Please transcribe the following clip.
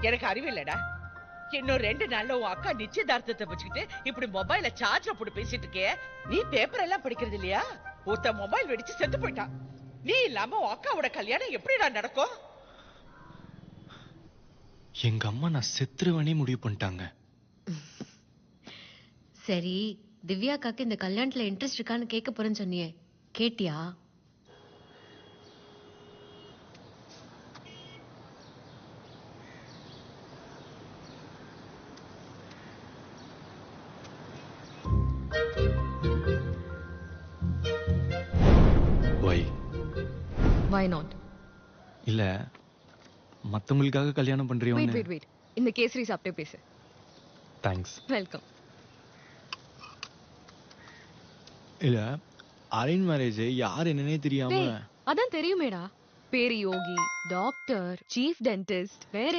எனக்கு அறிவில்லடா. இன்னும் 2 நாள்ல உன் அக்கா நிச்சயதார்த்தத்தை வச்சுக்கிட்டு இப்படி மொபைல சார்ஜ்ல போட்டு பேசிட்டு இருக்கே. நீ பேப்பர் எல்லாம் படிக்கிறது இல்லையா? ஒருத்த மொபைல் வெடிச்சு செத்து போயிட்டான். நீ இல்லாம உன் அக்காவோட கல்யாணம் எப்படிடா நடக்கும்? எங்க அம்மா நான் செத்துருவனே முடிவு பண்ணிட்டாங்க. சரி, திவ்யாக்காக்கு இந்த கல்யாணத்துல இன்ட்ரெஸ்ட் இருக்கான்னு கேட்க போறேன்னு சொன்னியே, கேட்டியா? ஒய்? Why not? இல்ல மத்தவங்களுக்காக கல்யாணம் Wait, பண்றியோன்னு. wait, wait. இந்த கேசரி சாப்பிட்டே பேசு. தேங்க்ஸ். வெல்கம். இல்ல அரேஞ்ச் மேரேஜ் யார் என்னன்னே தெரியாம. அதான் தெரியுமேடா. பேரு யோகி, டாக்டர், சீஃப் டென்டிஸ்ட், வேற